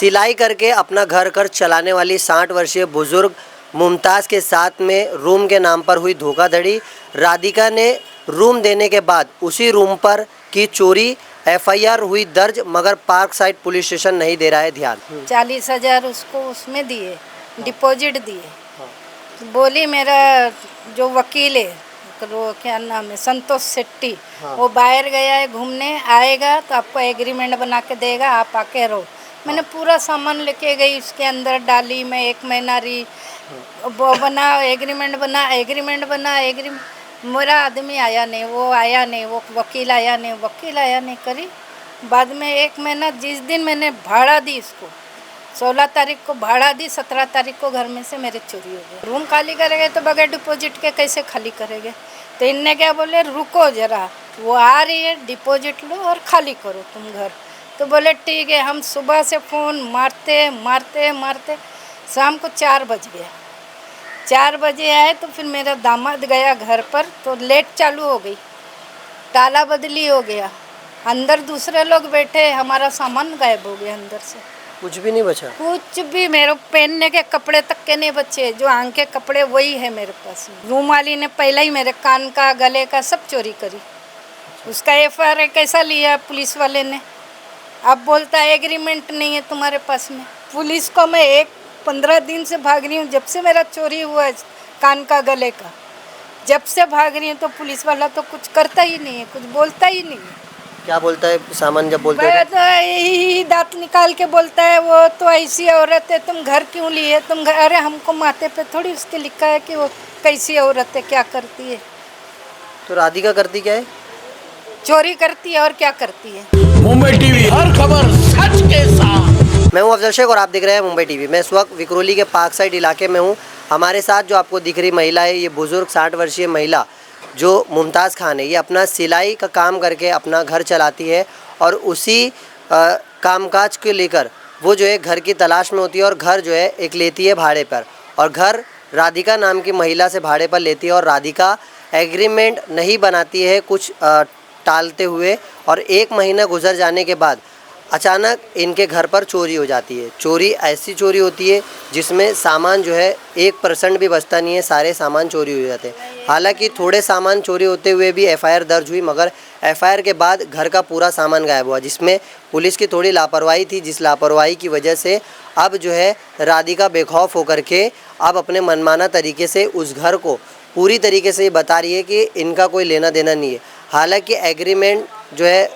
सिलाई करके अपना घर चलाने वाली 60 वर्षीय बुजुर्ग मुमताज़ के साथ में रूम के नाम पर हुई धोखाधड़ी। राधिका ने रूम देने के बाद उसी रूम पर की चोरी। एफआईआर हुई दर्ज, मगर पार्क साइड पुलिस स्टेशन नहीं दे रहा है ध्यान। 40,000 उसको उसमें दिए, डिपॉजिट दिए। बोली मेरा जो वकील है, वो क्या नाम है, संतोष शेट्टी, वो बाहर गया है घूमने, आएगा तो आपको एग्रीमेंट बना के देगा, आप आके रहो। मैंने पूरा सामान लेके गई, उसके अंदर डाली, मैं 1 महीना रही, वो बना एग्रीमेंट बना मेरा आदमी आया नहीं, वो आया नहीं, वो वकील आया नहीं करी। बाद में 1 महीना जिस दिन मैंने भाड़ा दी इसको, 16 तारीख को भाड़ा दी, 17 तारीख को घर में से मेरे चोरी हो गए। रूम खाली करेंगे तो बगैर डिपॉजिट के कैसे खाली करेंगे? तो इनने क्या बोले, रुको जरा, वो आ रही है, डिपॉजिट लो और खाली करो तुम घर। तो बोले ठीक है। हम सुबह से फ़ोन मारते शाम को 4 बज गया। 4 बजे आए तो फिर मेरा दामाद गया घर पर, तो लेट चालू हो गई, ताला बदली हो गया, अंदर दूसरे लोग बैठे, हमारा सामान गायब हो गया अंदर से। कुछ भी नहीं बचा? कुछ भी, मेरे पहनने के कपड़े तक के नहीं बचे, जो आंख के कपड़े वही है मेरे पास। रूम वाली ने पहले ही मेरे कान का, गले का सब चोरी करी। उसका एफआईआर कैसा लिया पुलिस वाले ने? अब बोलता है एग्रीमेंट नहीं है तुम्हारे पास में। पुलिस को मैं 15 दिन से भाग रही हूँ, जब से मेरा चोरी हुआ है कान का, गले का, जब से भाग रही हूँ। तो पुलिस वाला तो कुछ करता ही नहीं है, कुछ बोलता ही नहीं है। क्या बोलता है सामान जब बोलते हैं? तो यही दांत निकाल के बोलता है, वो तो ऐसी औरत है, तुम घर क्यों लिए, तुम घर। अरे हमको माथे पे थोड़ी उसके लिखा है कि वो कैसी औरत है, क्या करती है। तो राधिका करती क्या है? चोरी करती है और क्या करती है। मुंबई टीवी, हर खबर सच के साथ। मैं हूं अफजल शेख और आप देख रहे हैं मुंबई टीवी। मैं इस वक्त विक्रोली के पार्क साइड इलाके में हूं। हमारे साथ जो आपको दिख रही महिला है, ये बुज़ुर्ग 60 वर्षीय महिला जो मुमताज़ खान है, ये अपना सिलाई का काम करके अपना घर चलाती है और उसी कामकाज को लेकर वो जो है घर की तलाश में होती है और घर जो है एक लेती है भाड़े पर, और घर राधिका नाम की महिला से भाड़े पर लेती है। और राधिका एग्रीमेंट नहीं बनाती है कुछ टालते हुए, और 1 महीना गुजर जाने के बाद अचानक इनके घर पर चोरी हो जाती है। चोरी ऐसी चोरी होती है जिसमें सामान जो है 1% भी बचता नहीं है, सारे सामान चोरी हो जाते हैं। हालांकि थोड़े सामान चोरी होते हुए भी एफआईआर दर्ज हुई, मगर एफआईआर के बाद घर का पूरा सामान गायब हुआ, जिसमें पुलिस की थोड़ी लापरवाही थी, जिस लापरवाही की वजह से अब जो है राधिका बेखौफ होकर के अब अपने मनमाना तरीके से उस घर को पूरी तरीके से ये बता रही है कि इनका कोई लेना देना नहीं है। हालांकि एग्रीमेंट जो है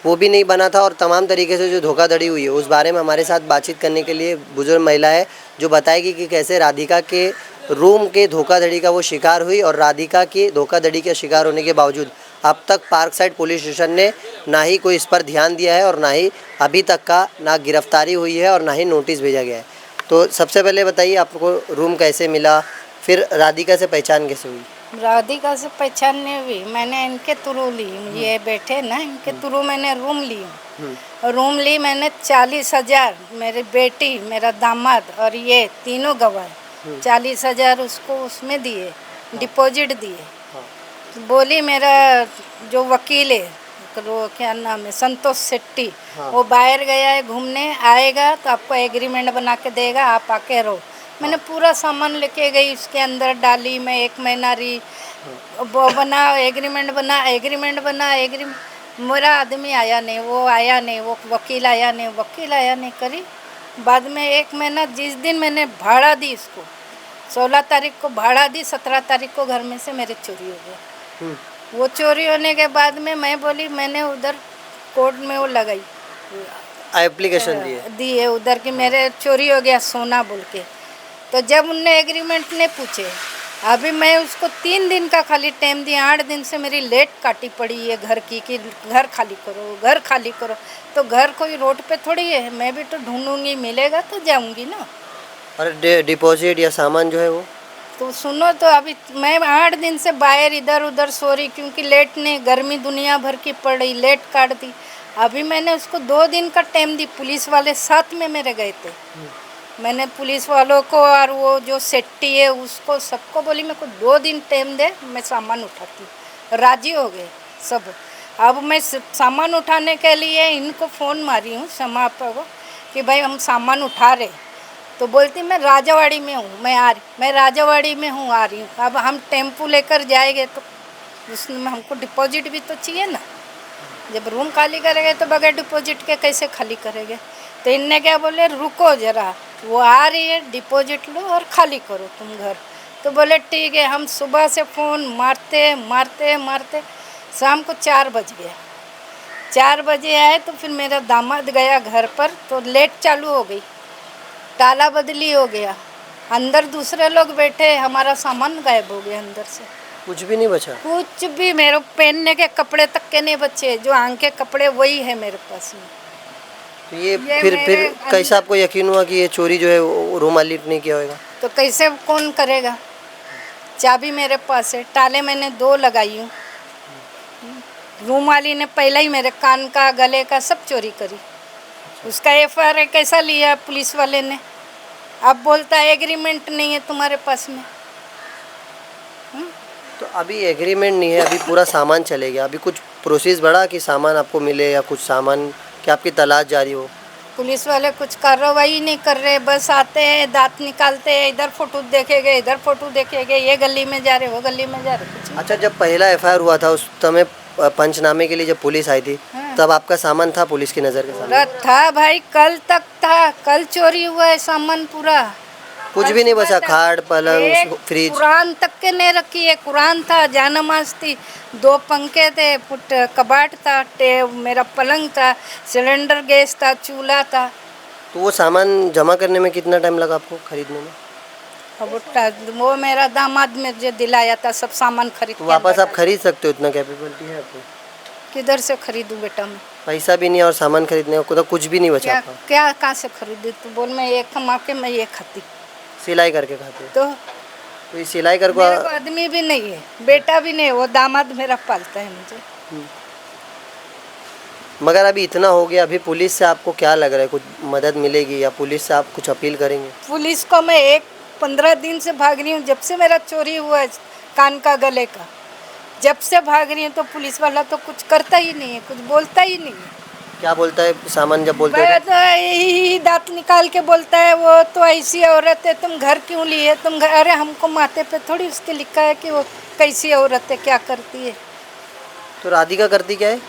वो भी नहीं बना था और तमाम तरीके से जो धोखाधड़ी हुई है उस बारे में हमारे साथ बातचीत करने के लिए बुजुर्ग महिला है, जो बताएगी कि कैसे राधिका के रूम के धोखाधड़ी का वो शिकार हुई, और राधिका की धोखाधड़ी के शिकार होने के बावजूद अब तक पार्क साइड पुलिस स्टेशन ने ना ही कोई इस पर ध्यान दिया है और ना ही अभी तक का ना गिरफ्तारी हुई है और ना ही नोटिस भेजा गया है। तो सबसे पहले बताइए, आपको रूम कैसे मिला, फिर राधिका से पहचान कैसे हुई? राधिका से पहचान नहीं हुई, मैंने इनके थ्रू ली, ये बैठे ना, इनके थ्रू मैंने रूम ली। रूम ली मैंने 40,000, मेरी बेटी, मेरा दामाद और ये तीनों गवाह। 40,000 उसको उसमें दिए, डिपॉजिट दिए। बोली मेरा जो वकील है, वो क्या नाम है, संतोष शेट्टी, वो बाहर गया है घूमने, आएगा तो आपको एग्रीमेंट बना के देगा, आप आके रहो। मैंने पूरा सामान लेके गई, उसके अंदर डाली, मैं 1 महीना रही, वो बना एग्रीमेंट बना मेरा आदमी आया नहीं, वो आया नहीं, वो वकील आया नहीं करी। बाद में 1 महीना जिस दिन मैंने भाड़ा दी इसको, 16 तारीख को भाड़ा दी, 17 तारीख को घर में से मेरे चोरी हो गया। वो चोरी होने के बाद में मैं बोली, मैंने उधर कोर्ट में वो लगाई, एप्लीकेशन दी है उधर कि मेरे चोरी हो गया सोना बोल के। तो जब उनने एग्रीमेंट नहीं पूछे, अभी मैं उसको 3 दिन का खाली टाइम दिया, 8 दिन से मेरी लेट काटी पड़ी है घर की कि घर खाली करो। तो घर कोई रोड पे थोड़ी है, मैं भी तो ढूंढूंगी, मिलेगा तो जाऊंगी ना। और डिपॉजिट या सामान जो है वो तो सुनो, तो अभी मैं 8 दिन से बाहर इधर उधर सो रही, क्योंकि लेट ने गर्मी दुनिया भर की पड़ रही, लेट काट दी। अभी मैंने उसको 2 दिन का टाइम दी, पुलिस वाले साथ में मेरे गए थे। मैंने पुलिस वालों को और वो जो सेट्टी है उसको सबको बोली मेरे को 2 दिन टाइम दे, मैं सामान उठाती। राजी हो गए सब। अब मैं सामान उठाने के लिए इनको फ़ोन मारी हूँ, समाप्त को, कि भाई हम सामान उठा रहे, तो बोलती मैं राजावाड़ी में हूँ, मैं राजावाड़ी में हूँ, आ रही हूँ। अब हम टेम्पू लेकर जाएंगे तो उसमें हमको डिपॉजिट भी तो चाहिए ना। जब रूम खाली करेंगे तो बगैर डिपॉजिट के कैसे खाली करेंगे। तो इनने क्या बोले, रुको जरा, वो आ रही है, डिपॉजिट लो और खाली करो तुम घर। तो बोले ठीक है। हम सुबह से फ़ोन मारते मारते मारते शाम को 4 बज गया। 4 बजे आए तो फिर मेरा दामाद गया घर पर, तो लेट चालू हो गई, ताला बदली हो गया, अंदर दूसरे लोग बैठे, हमारा सामान गायब हो गया अंदर से। कुछ भी नहीं बचा। कुछ भी, मेरे पहनने के कपड़े तक के नहीं बचे, जो आंख के कपड़े वही है मेरे पास में। तो ये मेरे फिर कैसा आपको यकीन हुआ कि ये चोरी जो है वो रूम मालिक ने किया होगा? तो कैसे कौन करेगा। चाबी मेरे पास है, ताले मैंने 2 लगाई हूँ। रूम वाली ने पहले ही मेरे कान का, गले का सब चोरी करी। उसका FIR कैसा लिया पुलिस वाले ने। अब बोलता है एग्रीमेंट नहीं है तुम्हारे पास में। तो अभी एग्रीमेंट नहीं है, अभी पूरा सामान चले गया, अभी कुछ प्रोसेस बढ़ा कि सामान आपको मिले या कुछ सामान कि आपकी तलाश जारी हो? पुलिस वाले कुछ कार्रवाई नहीं कर रहे, बस आते हैं, दांत निकालते हैं, इधर फोटो देखेंगे, इधर फोटो देखेंगे, ये गली में जा रहे, वो गली में जा रहे, कुछ नहीं। अच्छा, जब पहला FIR हुआ था उस समय पंचनामे के लिए जब पुलिस आई थी, तब आपका सामान था पुलिस की नज़र के सामने? पूरा था भाई, कल तक था, कल चोरी हुआ है सामान पूरा। कुछ भी नहीं बचा, खाट, पलंग, एक फ्रिज? कुरान तक के नहीं रखी है। कुरान था, जानमाज थी, 2 पंखे थे, कबाट था, मेरा पलंग था, सिलेंडर गैस था, चूल्हा था। तो वो सामान जमा करने में कितना टाइम लगा आपको, खरीदने में? अब वो मेरा दामाद में जो दिलाया था सब सामान खरीद तो के वापस अंदर आप खरीद सकते हो, इतना कैपेबिलिटी है आपको? किधर से खरीदूं बेटा मैं। पैसा भी नहीं है और सामान खरीदने को तो कुछ भी नहीं बचा क्या आपका? क्या कहाँ से खरीदूं। तो बोल मैं ये कमा के मैं ये खाती, सिलाई करके खाते हो? तो तो ये सिलाई कर मेरे को आदमी भी नहीं है, बेटा भी नहीं है, वो दामाद मेरा पालता है मुझे। मगर अभी इतना हो गया, अभी पुलिस से आपको क्या लग रहा है, कुछ मदद मिलेगी या पुलिस से आप कुछ अपील करेंगे? पुलिस को मैं 15 दिन से भाग रही हूँ, जब से मेरा चोरी हुआ है कान का, गले का, जब से भाग रही हूँ। तो पुलिस वाला तो कुछ करता ही नहीं है, कुछ बोलता ही नहीं है। क्या बोलता है सामान जब बोलते मैं हैं? तो यही दांत निकाल के बोलता है, वो तो ऐसी औरत है, तुम घर क्यों लिए, तुम घर। अरे हमको माथे पे थोड़ी उसके लिखा है कि वो कैसी औरत है, क्या करती है। तो राधिका करती क्या है?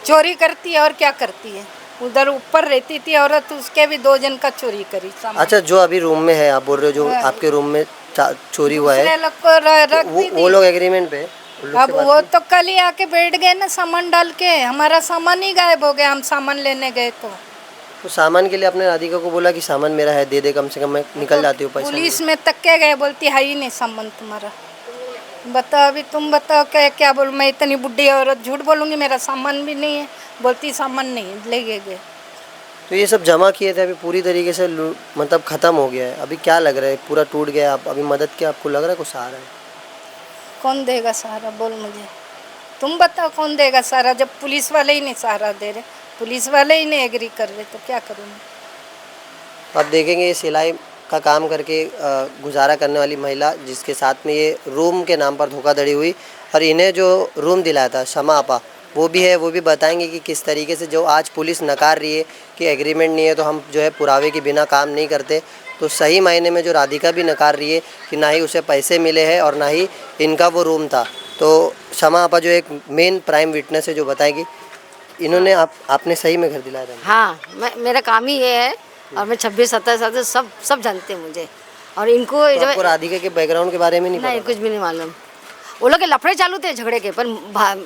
चोरी करती है और क्या करती है। उधर ऊपर रहती थी औरत, उसके भी 2 जन का चोरी करी सामान। अच्छा, जो अभी रूम में है, आप बोल रहे हो जो आपके रूम में चोरी हुआ है, दूसरे लोग को रख दी वो थी। लोग एग्रीमेंट पे? उन लोग अब से बात वो की? तो कल ही आके बैठ गए ना सामान डाल के, हमारा सामान ही गायब हो गया। हम सामान लेने गए तो सामान के लिए आपने राधिका को बोला कि सामान मेरा है, दे दे, कम से कम मैं निकल जाती हूँ पैसा पुलिस लेके। में तक के गए, बोलती है ही नहीं सामान तुम्हारा। बताओ अभी तुम बताओ क्या क्या बोलूँ मैं, इतनी बुढ़ी औरत झूठ बोलूँगी, मेरा सामान भी नहीं है, बोलती सामान नहीं, ले गए। तो ये सब जमा किए थे, अभी पूरी तरीके से मतलब ख़त्म हो गया है, अभी क्या लग रहा है, पूरा टूट गया, आप अभी मदद क्या आपको लग रहा है कुछ सहारा है? कौन देगा सहारा, बोल मुझे, तुम बताओ कौन देगा सहारा, जब पुलिस वाले ही नहीं सहारा दे रहे, पुलिस वाले ही नहीं एग्री कर रहे, तो क्या करूँ मैं। आप देखेंगे ये सिलाई का काम करके गुजारा करने वाली महिला, जिसके साथ में ये रूम के नाम पर धोखाधड़ी हुई, और इन्हें जो रूम दिलाया था शमा आपा, वो भी है, वो भी बताएंगे कि किस तरीके से जो आज पुलिस नकार रही है कि एग्रीमेंट नहीं है तो हम जो है पुरावे के बिना काम नहीं करते, तो सही मायने में जो राधिका भी नकार रही है कि ना ही उसे पैसे मिले हैं और ना ही इनका वो रूम था। तो शमा आपा जो एक मेन प्राइम विटनेस है, जो बताएगी इन्होंने आपने सही में घर दिलाया था? हाँ, मेरा काम ही ये है, और मैं 26-27 साल से सब जानते हैं मुझे। और इनको तो आपको राधिका के बैकग्राउंड के बारे में नहीं नहीं, पता? कुछ भी नहीं मालूम। वो लोग के लफड़े चालू थे झगड़े के, पर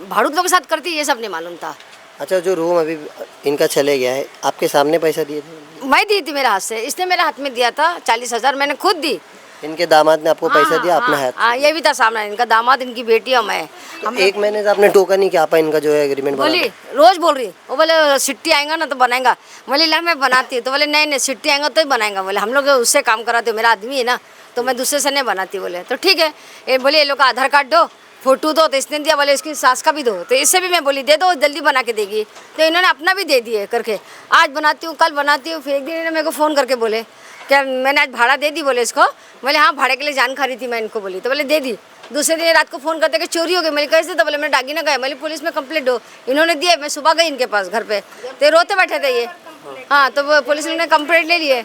भाड़ूत लोग के साथ करती, ये सब नहीं मालूम था। अच्छा, जो रूम अभी इनका चले गया है, आपके सामने पैसा दिए थे? मैं दी थी मेरे हाथ से, इसने मेरे हाथ में दिया था 40,000, मैंने खुद दी। इनके दामाद ने आपको पैसा दिया अपना हाथ? हाँ, ये भी था सामने, इनका दामाद, इनकी बेटी और मैं। तो एक महीने से आपने टोका नहीं कि आपा इनका जो है एग्रीमेंट बना? बोली रोज बोल रही, वो बोले सिट्टी आएगा ना तो बनाएगा। बोले ला मैं बनाती हूँ, तो बोले नहीं सिट्टी आएगा तो ही बनाएगा। बोले हम लोग उससे काम कराते हो, मेरा आदमी है ना, तो मैं दूसरे से नहीं बनाती। बोले तो ठीक है। ये बोले ये लोग का आधार कार्ड दो, फोटो दो, तो इसने दिया। बोले इसकी सास का भी दो, तो इससे भी मैं बोली दे दो, जल्दी बना के देगी। तो इन्होंने अपना भी दे दिए करके, आज बनाती हूँ, कल बनाती हूँ। फिर एक दिन इन्होंने मेरे को फ़ोन करके बोले क्या मैंने आज भाड़ा दे दी, बोले इसको। बोले हाँ, भाड़े के लिए जान खा रही थी मैं इनको, बोली तो बोले दे दी। दूसरे दिन रात को फ़ोन करते कि चोरी हो गई। मैंने कैसे, तो बोले मैं डागी ना गए, मैंने पुलिस में कंप्लेंट दो। इन्होंने दिए, मैं सुबह गई इनके पास घर पे, तो रोते बैठे थे ये। हाँ तो वो पुलिस ने कंप्लेंट ले लिए,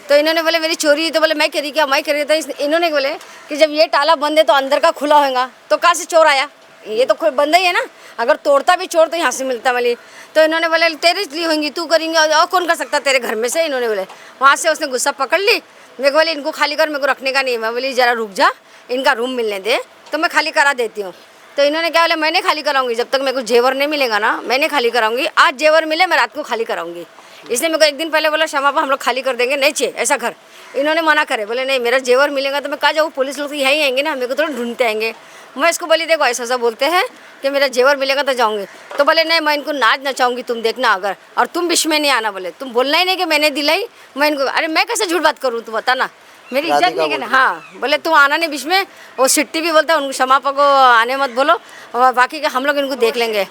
तो इन्होंने बोले मेरी चोरी, तो बोले मैं करी क्या, मैं करी, तो इन्होंने बोले कि जब ये ताला बंद है तो अंदर का खुला होगा, तो कहाँ से चोर आया, ये तो बंद ही है ना, अगर तोड़ता भी चोर तो यहाँ से मिलता वाली। तो इन्होंने बोले तेरे लिए होंगी, तू करेंगे और कौन कर सकता तेरे घर में से, इन्होंने बोले। वहाँ से उसने गुस्सा पकड़ ली, मेरे को बोले इनको खाली कर, मेरे को रखने का नहीं है। मैं बोली ज़रा रुक जा, इनका रूम मिलने दे तो मैं खाली करा देती हूँ। तो इन्होंने क्या बोला, मैंने खाली कराऊंगी, जब तक मेरे को जेवर नहीं मिलेगा ना मैंने खाली कराऊंगी, आज जेवर मिले मैं रात को खाली कराऊंगी। इसने मेरे को एक दिन पहले बोला क्षमा हम लोग खाली कर देंगे, नहीं चाहिए ऐसा घर। इन्होंने मना करे, बोले नहीं मेरा जेवर मिलेगा तो मैं कहाँ जाऊँ, पुलिस लोग तो यहीं आएंगे ना, मेरे को थोड़ा ढूंढते आएंगे। मैं इसको बोली देखो ऐसा ऐसा बोलते हैं कि मेरा जेवर मिलेगा तो जाऊँगी, तो बोले नहीं मैं इनको नाच नचाऊँगी, तुम देखना अगर, और तुम बीच में नहीं आना, बोले तुम बोलना ही नहीं कि मैंने दिलाई, मैं इनको, अरे मैं कैसे झूठ बात करूँ, तू बता ना, मेरी इज्जत नहीं है ना। हाँ बोले तुम आना नहीं बीच में, वो सिट्टी भी बोलता है उनको क्षमापा को आने मत बोलो, और बाकी का हम लोग इनको देख लेंगे।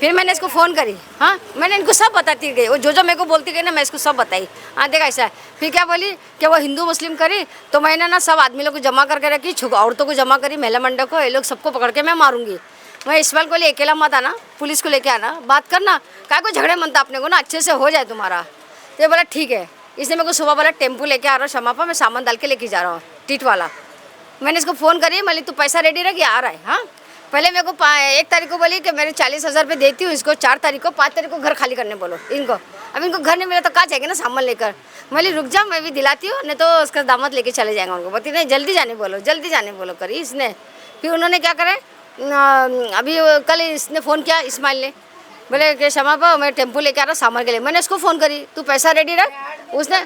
फिर मैंने इसको फ़ोन करी, हाँ मैंने इनको सब बताती गई, वो जो मेरे को बोलती गई ना मैं इसको सब बताई। हाँ देखा ऐसा है, फिर क्या बोली कि वो हिंदू मुस्लिम करी, तो मैंने ना सब आदमी लोग को जमा करके रखी, औरतों को जमा करी, महिला मंडल को, ये लोग सबको पकड़ के मैं मारूंगी। मैं इस्माइल को ले अकेला मत आना, पुलिस को लेके आना, बात करना, क्या कोई झगड़े मनता अपने को ना, अच्छे से हो जाए तुम्हारा। तो ये बोला ठीक है। इसने मेरे को सुबह बोला टेम्पो लेके आ रहा हूँ क्षमापा, मैं सामान डाल के लेके जा रहा हूँ टीट वाला। मैंने इसको फ़ोन करी, मैं तू पैसा रेडी रख, आ रहा है। हाँ पहले मेरे को 1 तारीख को बोली कि मेरे 40,000 रुपये देती हूँ इसको, 4 तारीख को, 5 तारीख को घर खाली करने बोलो इनको। अब इनको घर नहीं मिला तो कहाँ जाएंगे ना सामान लेकर। मैं रुक जा मैं भी दिलाती हूँ, नहीं तो उसका दामाद लेके चले जाएंगे उनको। बोलती नहीं जल्दी जाने बोलो, जल्दी जाने बोलो करी इसने। फिर उन्होंने क्या करे, अभी कल इसने फ़ोन किया इस्माइल ने, बोले कि क्षमा मैं टेम्पो लेके आ रहा हूँ सामान के लिए। मैंने उसको फ़ोन करी, तू पैसा रेडी रख, उसने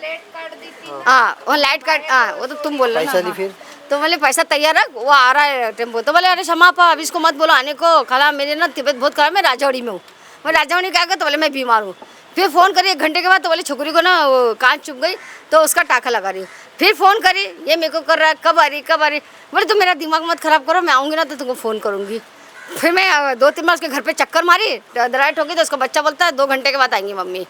हाँ वो लाइट कार्ड, हाँ वो तो तुम बोल रहे पैसा दी ना। फिर तो बोले पैसा तैयार रख, वो आ रहा है टेम्पो। तो बोले अरे क्षमा अब इसको मत बोलो आने को, खाला मेरी ना तबीयत बहुत खराब, मैं राजौड़ी में हूँ। मैं राजौड़ी क्या गया, तो बोले मैं बीमार हूँ। फिर फ़ोन करी 1 घंटे के बाद, तो बोले छोकरी को ना वो कांच चुभ गई तो उसका टाका लगा रही हूँ। फिर फ़ोन करी, ये मेरे को कर रहा है, कब आ रही कब आ रही। बोले तुम मेरा दिमाग मत ख़राब करो, मैं आऊँगी ना तो तुमको फ़ोन करूँगी। फिर मैं 2-3 बार उसके घर पे चक्कर मारी, दराइट होगी तो उसका बच्चा बोलता है 2 घंटे के बाद आएंगी मम्मी।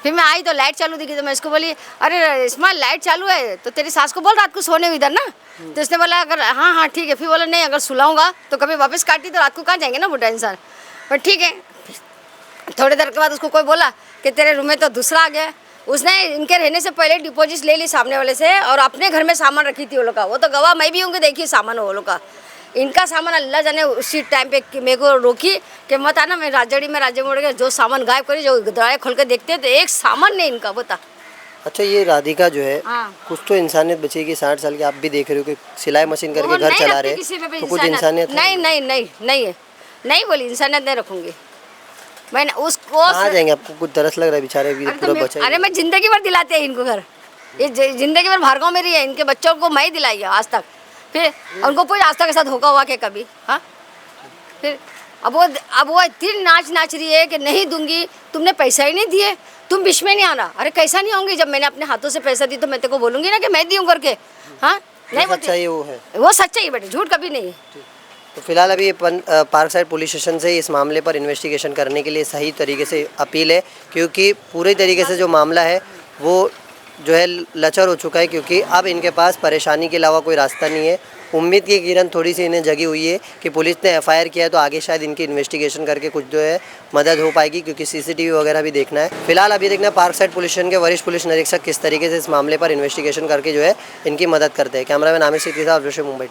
फिर मैं आई तो लाइट चालू दिखी, तो मैं इसको बोली अरे इस्माइल लाइट चालू है तो तेरी सास को बोल रात को सोने इधर ना। तो इसने बोला अगर हाँ हाँ ठीक है। फिर बोला नहीं अगर सुलाऊंगा तो कभी वापस काटी तो रात को कहाँ जाएंगे ना बुढ़ा इंसान। पर ठीक है। थोड़ी देर के बाद उसको कोई बोला कि तेरे रूम में तो दूसरा आ गया। उसने इनके रहने से पहले डिपॉजिट ले ली सामने वाले से, और अपने घर में सामान रखी थी वो लोग का। वो तो गवाह मैं भी होंगे, देखिए सामान वो लोग का। इनका सामान अल्लाह जाने उसी टाइम पे मेरे को रोकी कि मत आना, मैं राजड़ी में राज्य मोड़ के जो सामान गायब करी, जो दरवाजे खोल के देखते हैं तो एक सामान नहीं इनका, बता। अच्छा ये राधिका जो है हाँ। कुछ तो इंसानियत बचेगी। 60 साल की आप भी देख रहे हो कि सिलाई मशीन करके घर चला रहे हैं, तो कुछ इंसानियत नहीं नहीं नहीं नहीं है, नहीं बोली इंसानियत नहीं रखूंगी मैं उसको। कहाँ जाएंगे, आपको कुछ तरस लग रहा है बेचारे भी पूरा बचा। अरे मैं जिंदगी भर दिलाते हैं इनको घर, ये जिंदगी भर भार्गव मेरी है, इनके बच्चों को मैं ही दिलाई है आज तक। फिर उनको कोई आज तक ऐसा धोखा हुआ क्या कभी? हाँ फिर अब वो इतनी नाच रही है कि नहीं दूंगी, तुमने पैसा ही नहीं दिए, तुम बीच में नहीं आना। अरे कैसा नहीं आऊंगी, जब मैंने अपने हाथों से पैसा दी तो मैं तेरे को बोलूंगी ना कि मैं दी हूँ करके। हाँ नहीं सच्चाई वो है, वो सच्चाई बेटे, झूठ कभी नहीं है। तो फिलहाल अभी पार्क साइड पुलिस स्टेशन से इस मामले पर इन्वेस्टिगेशन करने के लिए सही तरीके से अपील है, क्योंकि पूरे तरीके से जो मामला है वो जो है लचर हो चुका है, क्योंकि अब इनके पास परेशानी के अलावा कोई रास्ता नहीं है। उम्मीद की किरण थोड़ी सी इन्हें जगी हुई है कि पुलिस ने एफआईआर किया है तो आगे शायद इनकी इन्वेस्टिगेशन करके कुछ जो है मदद हो पाएगी, क्योंकि सीसीटीवी वगैरह भी देखना है। फिलहाल अभी देखना है पार्क साइड पुलिस स्टेशन के वरिष्ठ पुलिस निरीक्षक किस तरीके से इस मामले पर इन्वेस्टिगेशन करके जो है इनकी मदद करते हैं। कैमरामैन आमिर सिद्दीकी साहब, मुंबई।